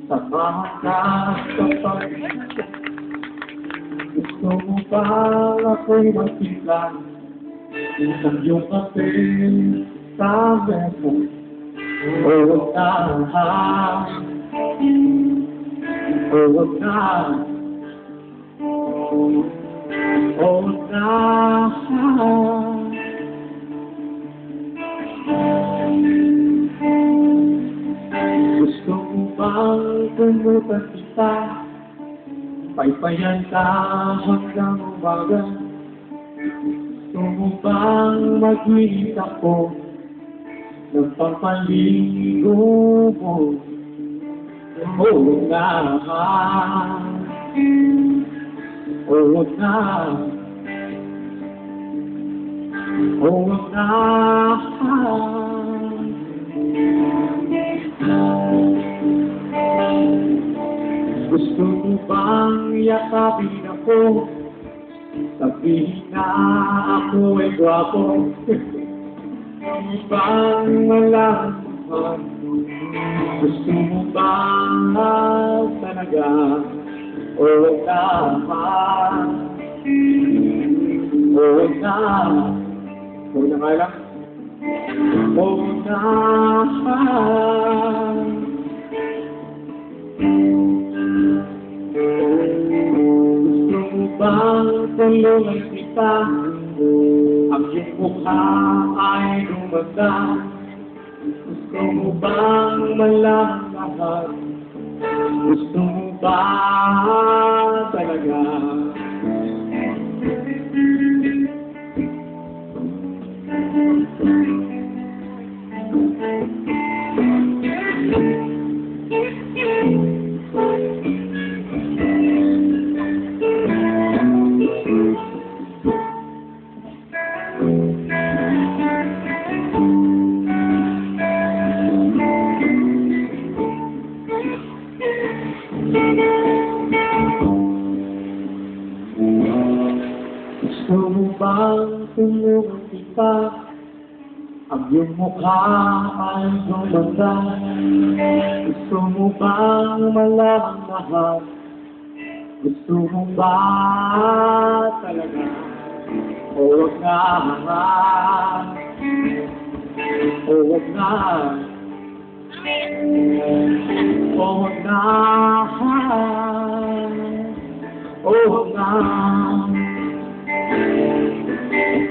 Samahan ka sa pag gusto mo ba ako'y magpiplan ng iyong kape sa mesa o wag na gusto mo bang tumutan kita paypayan ka hanggang umaga? Gusto mo bang mag-iit ako ng pampaligo mo? Oo nga, oo nga, oo nga. Gusto mo bang yakapin ako? Sabihin na ako ay gwapo. Gusto mo bang malaman? Gusto mo bang talaga? Oo naman. Oo na. Oo na nga lang. Oo naman. Bang tulungan kita, ang iyong mukha ay lumanda. Gusto mo bang malaman lahat? Gusto mo ba talaga? Gusto mo bang tulungan kita? Ang iyong mukha ay lumanda. Gusto mo bang malaman lahat? Gusto mo ba talaga? O wag na, o wag na, o wag na, o wag na.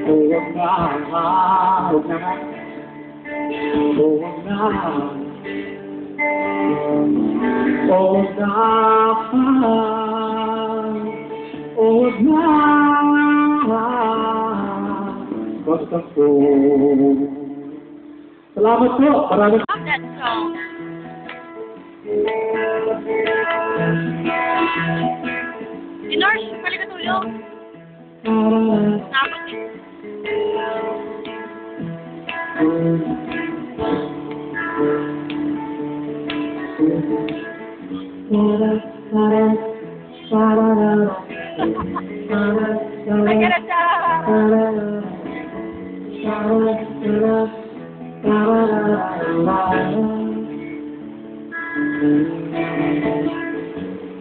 Oh, wag na, wag na, oh, wag na, oh, wag na, oh, wag na, basta po. Salamat po, maraming. That song. Dinors, balik ka tulog. Dapat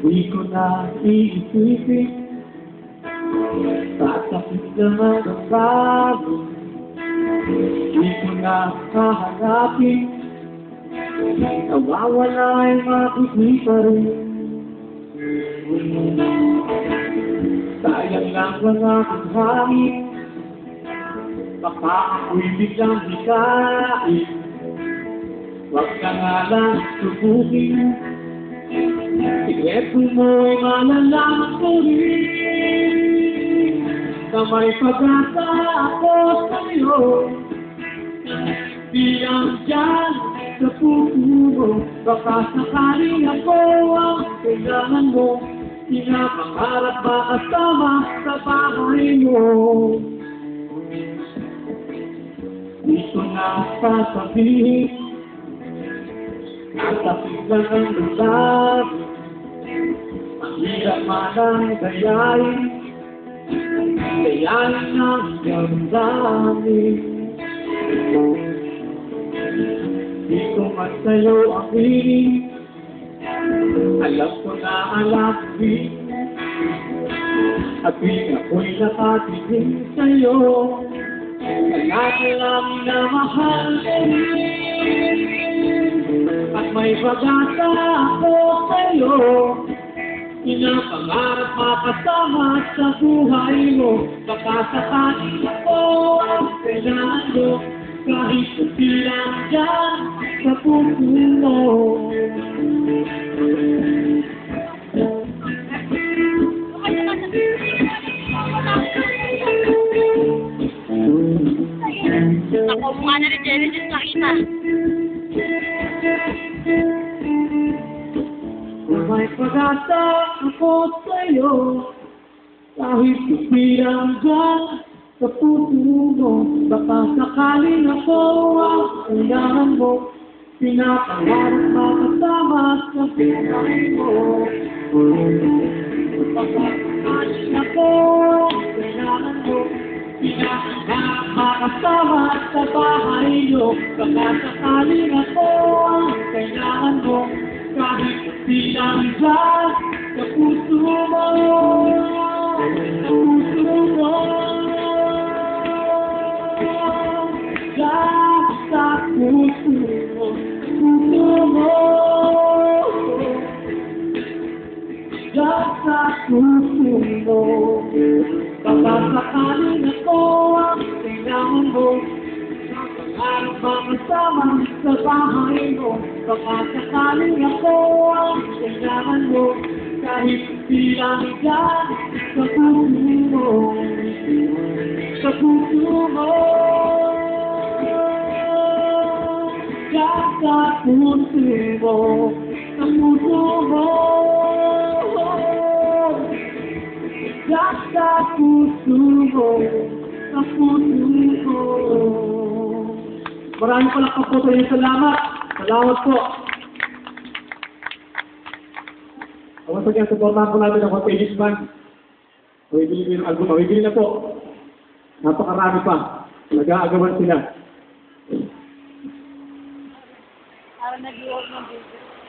Di ko na iisipin Sasakit naman ang bago Di ko na hahanapin Nawawala ay makikita rin Sayang lang ang aking hangin Baka ako'y biglang hikain Huwag ka nga lang subukin Sikreto mo'y malalaman ko rin Na may pag-asa ako sa'yo Di ang dyan sa puso Baka sakaling ako ang kailangan mo Pinapangarap ba kasama sa bahay mo Di ko na sasabihin Nasakit lang ang lalaki Mahirap man ang gayahin Gayahin ang damdamin Di ko man sa'yo aminin Alam ko na alam din at tuwing ako'y nakatingin sa'yo, palagi lang na mahal ko rin. At may pag-asa ako sa'yo, pinapangarap makasama sa buhay mo. Baka sakaling ako ang kailangan mo, kahit hindi lang dyan sa puso mo. Ako mga na rin Genesis nakita. May pag-asa ako sa'yo, kahit hindi lang dyan sa puso mo. Baka sakaling ako ang kailangan mo, pinapangarap makasama sa buhay mo. Baka sakaling ako ang kailangan mo, pinapangarap makasama sa bahay mo. Baka sakaling ako ang kailangan mo, kahit di lang dyan sa puso mo, sa puso mo, dyan sa puso mo, puso mo, dyan sa puso mo. Baka sakaling ako ang kailangan mo, pangarap makasama sa bahay mo. Baka sakaling ako ang kailangan mo, kahit di lang dyan sa puso mo, sa puso mo, dyan sa puso mo, sa puso mo, dyan sa puso mo, sa puso mo. Maraming palakpak po tayo. Salamat. Salamat po. Once again, supportahan po natin ang Hotelis Band. Mabibili yung album. Mabibili na po. Napakarami pa. Nag-aagawan sila. Para nag-iwag ng video.